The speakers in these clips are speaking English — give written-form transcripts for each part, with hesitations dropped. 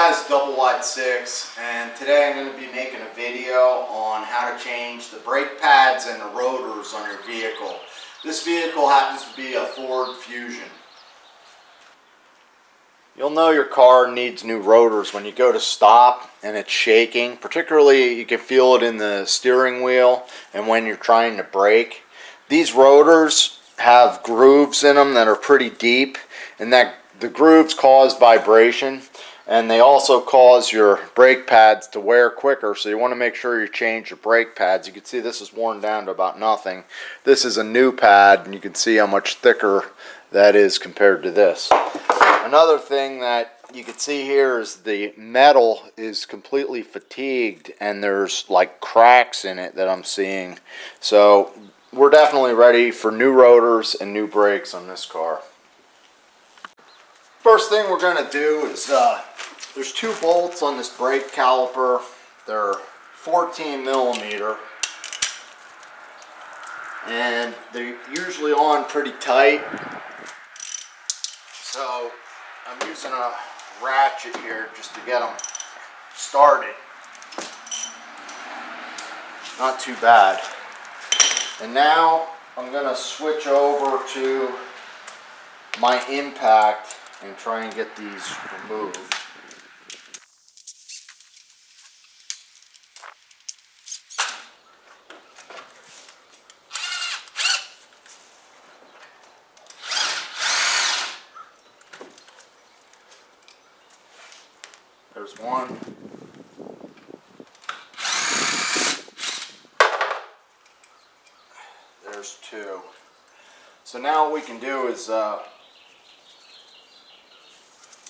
guys, Double Wide 6, and today I'm going to be making a video on how to change the brake pads and the rotors on your vehicle. This vehicle happens to be a Ford Fusion. You'll know your car needs new rotors when you go to stop and it's shaking. Particularly you can feel it in the steering wheel and when you're trying to brake. These rotors have grooves in them that are pretty deep, and that the grooves cause vibration, and they also cause your brake pads to wear quicker, so you want to make sure you change your brake pads. You can see this is worn down to about nothing. This is a new pad, and you can see how much thicker that is compared to this. Another thing that you can see here is the metal is completely fatigued, and there's like cracks in it that I'm seeing. So we're definitely ready for new rotors and new brakes on this car. First thing we're going to do is, there's two bolts on this brake caliper. They're 14 millimeter, and they're usually on pretty tight. So I'm using a ratchet here just to get them started. Not too bad. And now I'm going to switch over to my impact and try and get these removed. There's one. There's two. So now what we can do is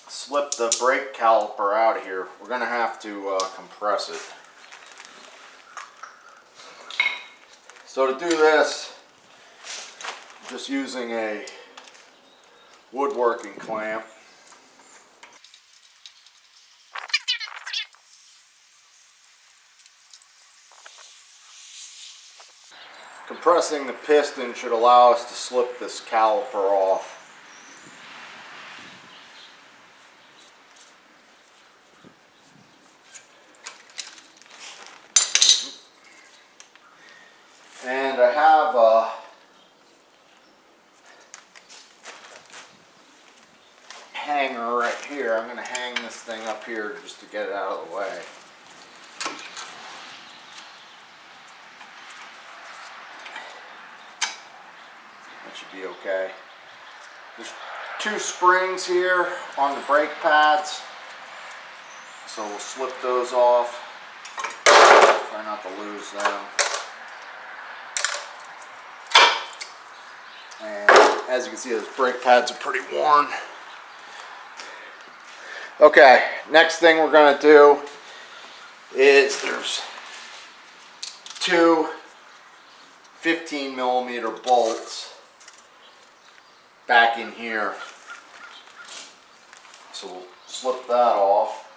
slip the brake caliper out of here. We're going to have to compress it. So to do this, I'm just using a woodworking clamp. Compressing the piston should allow us to slip this caliper off. And I have a hanger right here. I'm going to hang this thing up here just to get it out of the way. That should be okay. There's two springs here on the brake pads, so we'll slip those off. Try not to lose them. And as you can see, those brake pads are pretty worn. Okay, next thing we're going to do is there's two 15 millimeter bolts back in here. So we'll slip that off.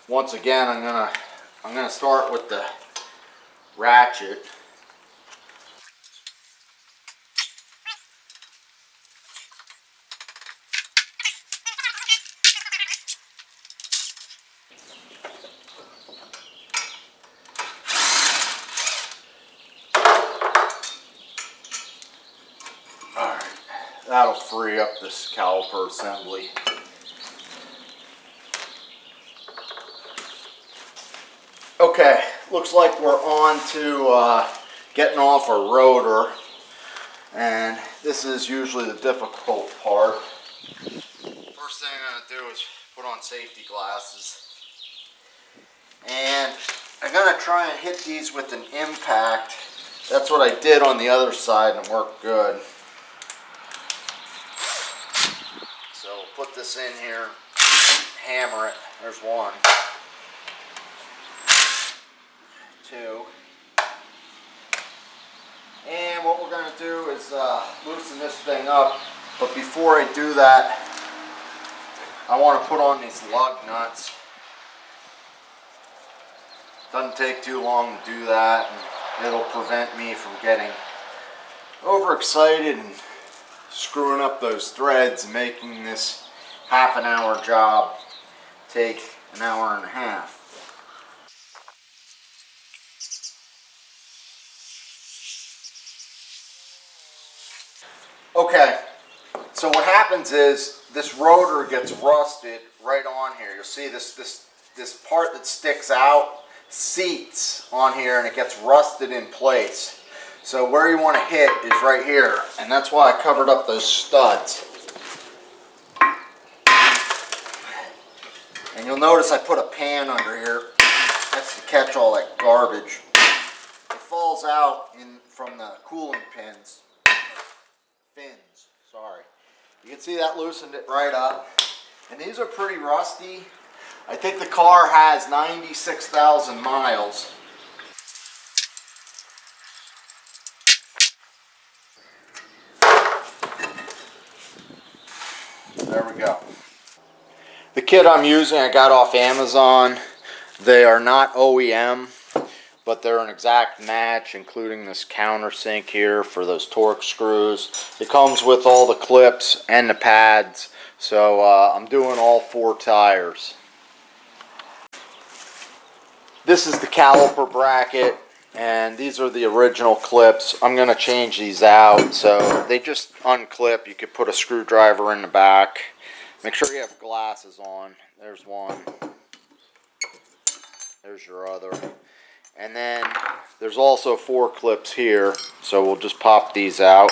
Once again, I'm gonna start with the ratchet. Alright, that'll free up this caliper assembly. Okay, looks like we're on to getting off our rotor, and this is usually the difficult part. First thing I'm going to do is put on safety glasses, and I'm going to try and hit these with an impact. That's what I did on the other side and it worked good. So we'll put this in here, hammer it. There's one. Two. And what we're going to do is loosen this thing up, but before I do that, I want to put on these lug nuts. Doesn't take too long to do that, and it'll prevent me from getting overexcited and screwing up those threads and making this half an hour job take an hour and a half. Okay, so what happens is this rotor gets rusted right on here. You'll see this part that sticks out seats on here and it gets rusted in place. So where you want to hit is right here, and that's why I covered up those studs. And you'll notice I put a pan under here. That's to catch all that garbage. It falls out from the cooling fins. Sorry. You can see that loosened it right up. And these are pretty rusty. I think the car has 96,000 miles. There we go. The kit I'm using I got off Amazon. They are not OEM, but they're an exact match, including this countersink here for those torque screws. It comes with all the clips and the pads, so I'm doing all 4 tires. This is the caliper bracket, and these are the original clips. I'm going to change these out, so they just unclip. You could put a screwdriver in the back. Make sure you have glasses on. There's one. There's your other. And then there's also 4 clips here, so we'll just pop these out.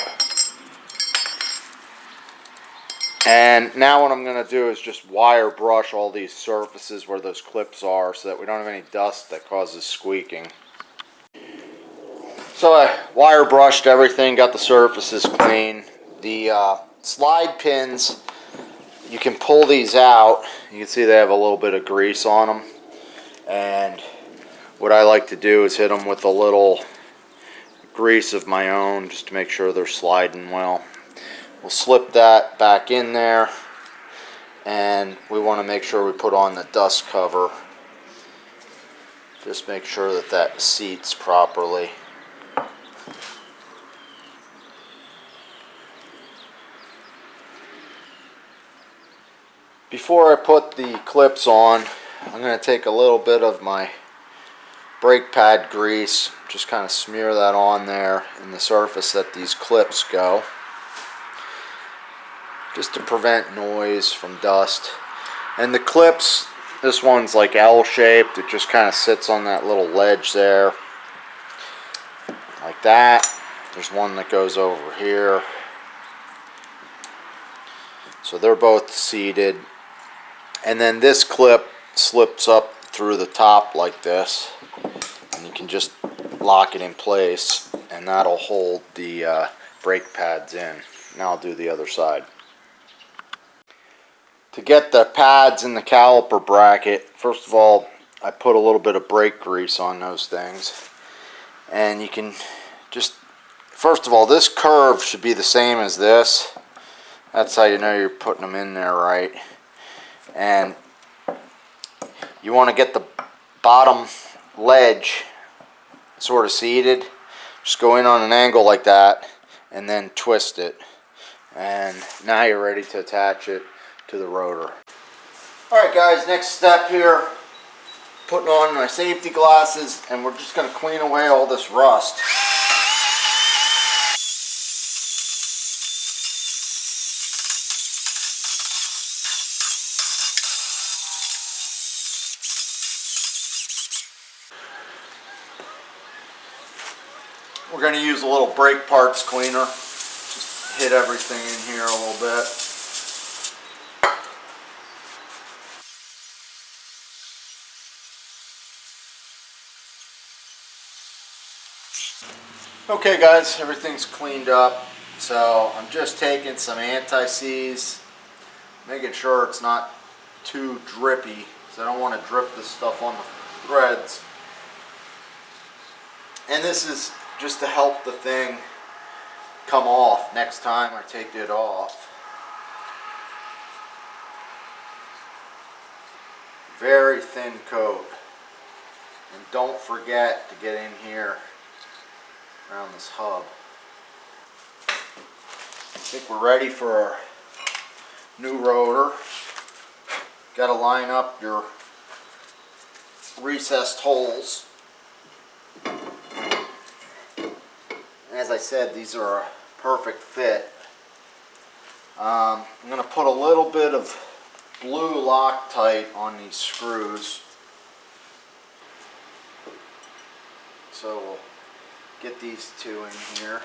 And now what I'm going to do is just wire brush all these surfaces where those clips are so that we don't have any dust that causes squeaking. So I wire brushed everything, got the surfaces clean. The slide pins, you can pull these out. You can see they have a little bit of grease on them. And what I like to do is hit them with a little grease of my own just to make sure they're sliding well. We'll slip that back in there, and we want to make sure we put on the dust cover. Just make sure that that seats properly. Before I put the clips on, I'm going to take a little bit of my brake pad grease, just kind of smear that on there in the surface that these clips go, just to prevent noise from dust. And the clips, this one's like L-shaped. It just kind of sits on that little ledge there, like that. There's one that goes over here. So they're both seated. And then this clip slips up through the top like this, and you can just lock it in place, and that'll hold the brake pads in. Now I'll do the other side. To get the pads in the caliper bracket, first of all, I put a little bit of brake grease on those things. And you can just, first of all, this curve should be the same as this. That's how you know you're putting them in there right. And you want to get the bottom ledge sort of seated. Just go in on an angle like that and then twist it. And now you're ready to attach it to the rotor. Alright guys, next step here, putting on my safety glasses, and we're just going to clean away all this rust. We're going to use a little brake parts cleaner. Just hit everything in here a little bit. Okay guys, everything's cleaned up. So I'm just taking some anti-seize, making sure it's not too drippy, because I don't want to drip this stuff on the threads. And this is just to help the thing come off next time I take it off. Very thin coat. And don't forget to get in here around this hub. think we're ready for our new rotor. Got to line up your recessed holes. As I said, these are a perfect fit. I'm going to put a little bit of blue Loctite on these screws. So we'll get these two in here.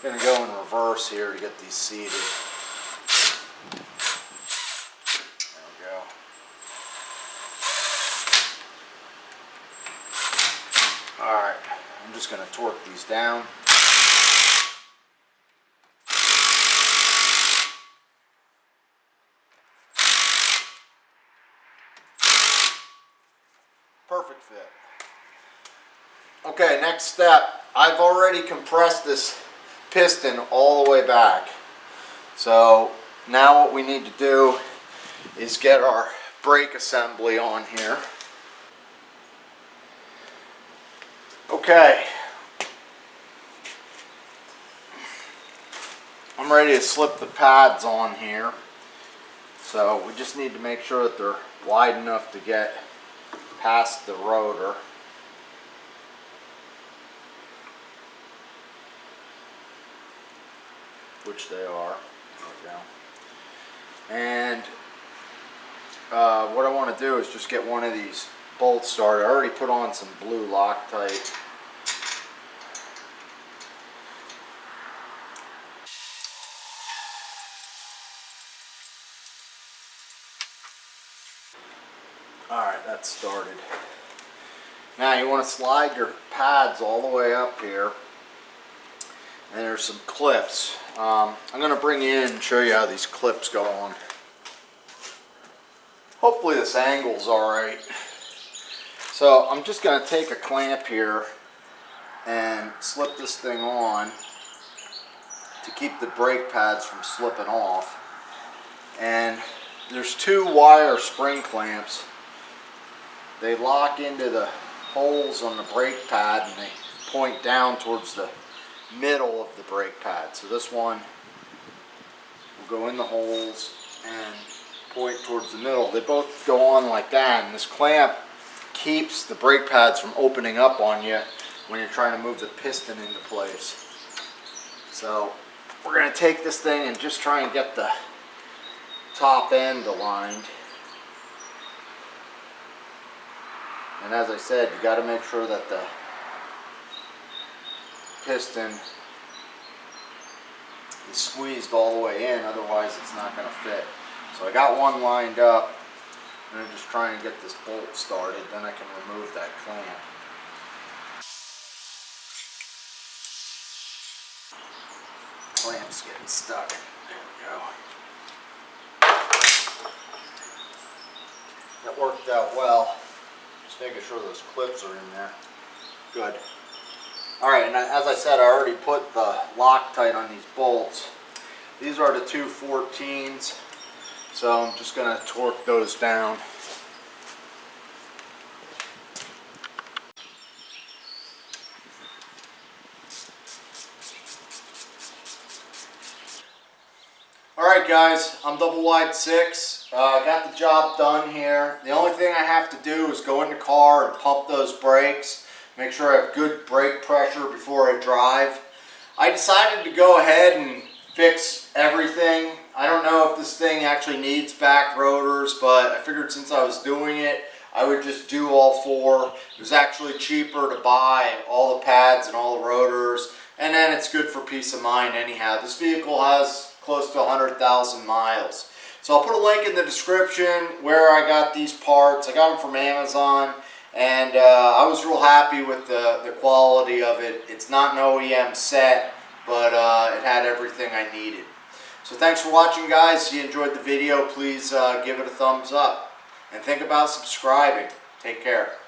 I'm going to go in reverse here to get these seated. There we go. Alright, I'm just going to torque these down. Perfect fit. Okay, next step. I've already compressed this piston all the way back. So now what we need to do is get our brake assembly on here. Okay. I'm ready to slip the pads on here. So we just need to make sure that they're wide enough to get past the rotor. Which they are. There we go. And what I want to do is just get one of these bolts started. I already put on some blue Loctite. Alright, that's started. Now you want to slide your pads all the way up here. And there's some clips. I'm going to bring you in and show you how these clips go on. Hopefully this angle's alright. So I'm just going to take a clamp here and slip this thing on to keep the brake pads from slipping off. And there's two wire spring clamps. They lock into the holes on the brake pad and they point down towards the middle of the brake pad. So this one will go in the holes and point towards the middle. They both go on like that, and this clamp keeps the brake pads from opening up on you when you're trying to move the piston into place. So we're going to take this thing and just try and get the top end aligned. And as I said, you got to make sure that the piston is squeezed all the way in, otherwise it's not going to fit. So I got one lined up. I'm going to just try and get this bolt started, then I can remove that clamp. Clamp's getting stuck. There we go. That worked out well. Just making sure those clips are in there. Good. Alright, and as I said, I already put the Loctite on these bolts. These are the 214s, so I'm just going to torque those down. Alright guys, I'm double wide 6. Got the job done here. The only thing I have to do is go in the car and pump those brakes. Make sure I have good brake pressure before I drive. I decided to go ahead and fix everything. I don't know if this thing actually needs back rotors, but I figured since I was doing it, I would just do all 4. It was actually cheaper to buy all the pads and all the rotors, and then it's good for peace of mind anyhow. This vehicle has close to 100,000 miles. So I'll put a link in the description where I got these parts. I got them from Amazon. And I was real happy with the quality of it. It's not an OEM set, but it had everything I needed. So thanks for watching, guys. If you enjoyed the video, please give it a thumbs up. And think about subscribing. Take care.